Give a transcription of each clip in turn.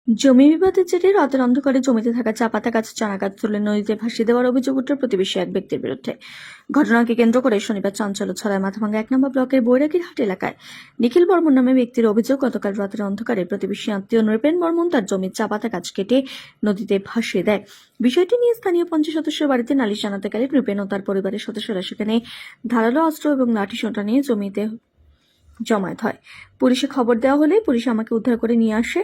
জমি বিবাদের জেরে রাতের অন্ধকারে জমিতে থাকা চা পাতা গাছ, চারা গাছ তুলে নদীতে ভাসিয়ে দেওয়ার অভিযোগ উঠল প্রতিবেশী এক ব্যক্তির বিরুদ্ধে। ঘটনাকে কেন্দ্র করে শনিবার চাঞ্চল্য ছড়ায় মাথাভাঙ্গা ১ নম্বর ব্লকের বৈরাগীরহাট এলাকায়। নিখিল বর্মন নামে ব্যক্তির অভিযোগ, গতকাল রাতের অন্ধকারে প্রতিবেশী আত্মীয় নৃপেন বর্মন তার জমির চা পাতা গাছ কেটে নদীতে ভাসিয়ে দেয়। বিষয়টি নিয়ে স্থানীয় ৫০ সদস্যের বাড়িতে নালিশ জানাতে গেলে নৃপেন ও তার পরিবারের সদস্যরা সেখানে ধারালো অস্ত্র এবং লাঠি সোঁটা নিয়ে জমিতে জমায়েত হয়। পুলিশে খবর দেওয়া হলে পুলিশ আমাকে উদ্ধার করে নিয়ে আসে।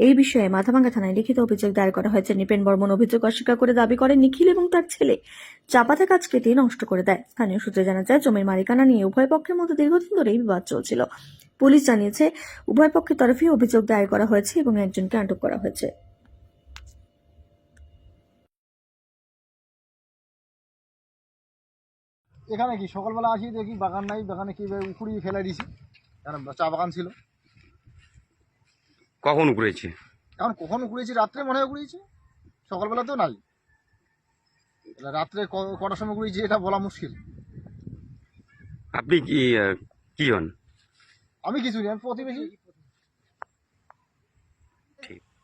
এই বিষয়ে মাথাভাঙ্গা থানায় লিখিত অভিযোগ দায়ের করা হয়েছে। নৃপেন বর্মন অভিযোগ অস্বীকার করে দাবি করেন নিখিল এবং তার ছেলে চা পাতা গাছ কেটে নষ্ট করে দেয়। স্থানীয় সূত্রে জানা যায়, জমির মালিকানা নিয়ে উভয় পক্ষের মধ্যে দীর্ঘদিন ধরেই বিবাদ চলছিল। পুলিশ জানিয়েছে, উভয় পক্ষের তরফেই অভিযোগ দায়ের করা হয়েছে এবং একজনকে আটক করা হয়েছে। এখানে কি সকালবেলা আসি দেখি বাগান নাই, বাগানে কি উকুড়িয়ে ফেলে দিয়েছি। চা বাগান ছিল। কখন উকড়েছে? এখন কখন উকুড়িয়েছি? রাত্রে মনে হয় উকুড়িয়েছি, সকালবেলা তো নাই। রাত্রে কটার সময় উকুড়িয়েছি এটা বলা মুশকিল। আপনি কি হন? আমি কিছু নেই, আমি প্রতিবেশী।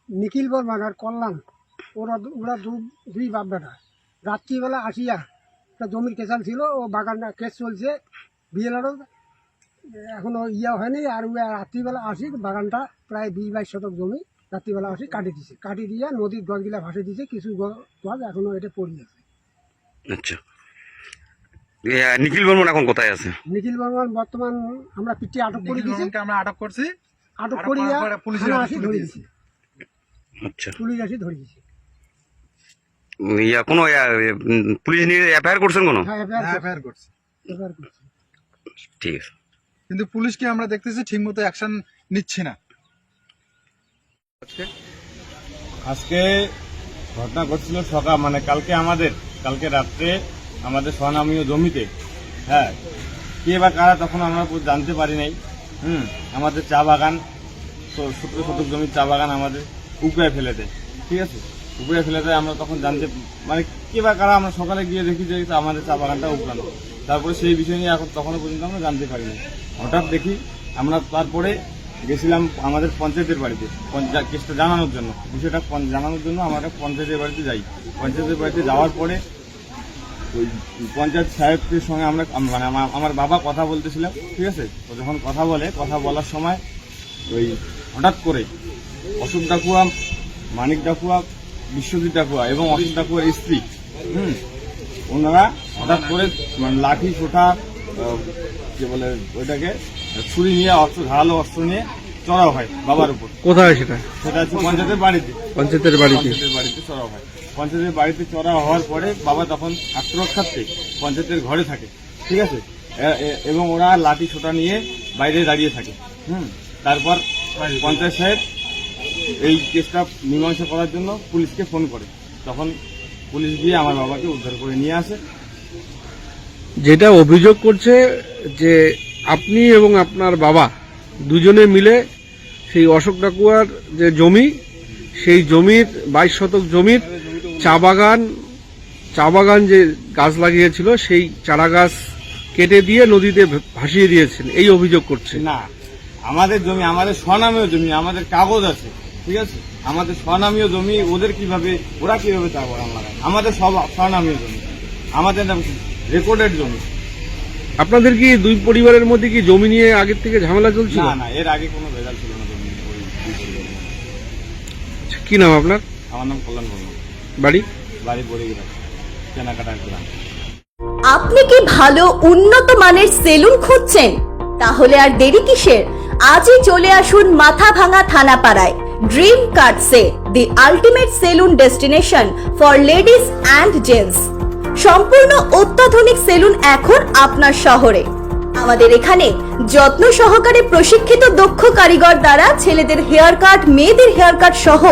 নিখিল বর্মন আর কল্যাণ, ওরা দুই বাপ বেটা। রাত্রিবেলা আসিয়া একটা জমির কেসাল ছিল, ও বাগানটা কেস চলছে, বিএলআরও এখনো হয়নি। আর রাত্রিবেলা আসি বাগানটা প্রায় ২০-২২ শতক জমি রাত্রিবেলা আসি কাটি দিয়ে নদীর গছগুলা ভাসে দিয়েছে। কিছু গছ এখনো এটা পড়ে আছে। আচ্ছা, নিখিল বর্মন এখন কোথায় আছে? নিখিল বর্মন বর্তমান আমরা পিঠে আটক করে দিয়েছি। আটক করিয়া পুলিশ আসি ধরে দিয়েছি। আচ্ছা, পুলিশ আসি ধরে দিয়েছি। কোনো পুলিশ নিয়ে এফআইআর করছেন কোনো? হ্যাঁ, এফআইআর করছে। ঠিক আছে, কিন্তু পুলিশকে আমরা দেখতেছি ঠিক মতো অ্যাকশন নিচ্ছে না। আজকে ঘটনা ঘটছিল কালকে রাত্রে আমাদের স্বনামীয় জমিতে, হ্যাঁ, কে বা কারা তখন আমরা জানতে পারি নাই। আমাদের চা বাগান ১৭ শতক জমির চা বাগান আমাদের উপড়ে ফেলে দেয়। ঠিক আছে, উপড়ে ফেলে দেয়। আমরা তখন কে বা কারা, আমরা সকালে গিয়ে দেখি যে আমাদের চা বাগানটা উপড়ানো। তারপরে সেই বিষয় নিয়ে এখন তখনও পর্যন্ত আমরা জানতে পারিনি। হঠাৎ দেখি আমরা, তারপরে গেছিলাম আমাদের পঞ্চায়েতের বাড়িতে কেসটা জানানোর জন্য, বিষয়টা জানানোর জন্য আমরা পঞ্চায়েতের বাড়িতে যাই। পঞ্চায়েতের বাড়িতে যাওয়ার পরে ওই পঞ্চায়েত সাহেবের সঙ্গে আমরা আমার বাবা কথা বলতেছিলাম। ঠিক আছে, ও যখন কথা বলার সময় ওই হঠাৎ করে অশোক ডাকুয়া, মানিক ডাকুয়া, বিশ্বজিৎ ডাকুয়া এবং অশোক ডাকুয়ার স্ত্রী, ওনারা হঠাৎ করে লাঠি সোঁটা কি বলে ওইটাকে ছুরি নিয়ে, ধারালো অস্ত্র নিয়ে চড়াও হয় বাবার উপর। কোথায় সেটা? সেটা হচ্ছে পঞ্চায়েতের বাড়িতে চড়াও হয়। পঞ্চায়েতের বাড়িতে চড়াও হওয়ার পরে বাবা তখন আত্মরক্ষার্থে পঞ্চায়েতের ঘরে থাকে। ঠিক আছে, এবং ওরা লাঠি সোঁটা নিয়ে বাইরে দাঁড়িয়ে থাকে। তারপর পঞ্চায়েত সাহেব এই কেসটা মীমাংসা করার জন্য পুলিশকে ফোন করে। তখন পুলিশ গিয়ে আমার বাবাকে উদ্ধার করে নিয়ে আসে। যেটা অভিযোগ করছে যে আপনি এবং আপনার বাবা দুজনে মিলে সেই অশোক ডাকুয়ার যে জমি, সেই জমির ২২ শতক জমির চা বাগান যে গাছ লাগিয়েছিল, সেই চারা গাছ কেটে দিয়ে নদীতে ভাসিয়ে দিয়েছেন, এই অভিযোগ করছে। না, আমাদের জমি, আমাদের স্বনামীয় জমি, আমাদের কাগজ আছে। ঠিক আছে, আমাদের স্বনামীয় জমি, ওরা কিভাবে চা বাগান লাগায়? আমাদের সব স্বনামীয় জমি, আমাদের রেকর্ডেড জমি। আপনাদের কি দুই পরিবারের মধ্যে কি জমি নিয়ে আগের থেকে ঝামেলা চলছিল? না, এর আগে কোনো ভেজাল ছিল না জমি। কি নাম আপনার? আমার নাম কল্যাণ বর্মন। বাড়ি বৈরাগীরহাট, কেনাকাটা গ্রাম। আপনি কি ভালো উন্নত মানের সেলুন খুঁজছেন? তাহলে আর দেরি কিসের? আজই চলে আসুন মাথাভাঙ্গা থানাপাড়ায় Dream Cuts, the ultimate salon destination for ladies and gents. সম্পূর্ণ অত্যাধুনিক সেলুন এখন আপনার শহরে। আমাদের এখানে যত্ন সহকারে প্রশিক্ষিত দক্ষ কারিগর দ্বারা ছেলেদের হেয়ার কাট, মেয়েদের হেয়ার কাট সহ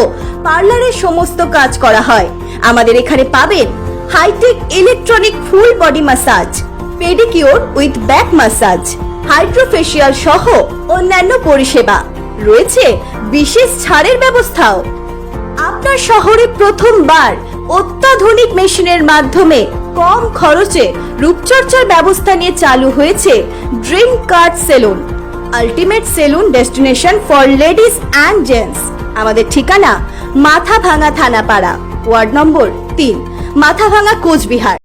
পার্লারের সমস্ত কাজ করা হয়। আমাদের এখানে পাবেন hi-tech electronic full body massage, pedicure with back massage, hydrofacial সহ অন্যান্য পরিষেবা রয়েছে। বিশেষ ছাড়ের ব্যবস্থাও। আপনার শহরে প্রথমবার অত্যাধুনিক মেশিনের মাধ্যমে কম খরচে রূপচর্চার ব্যবস্থা নিয়ে চালু হয়েছে dream cut salon. Ultimate salon destination for ladies and gents. আমাদের ঠিকানা মাথাভাঙা থানাপাড়া, ওয়ার্ড নম্বর 3, মাথাভাঙা, কোচবিহার।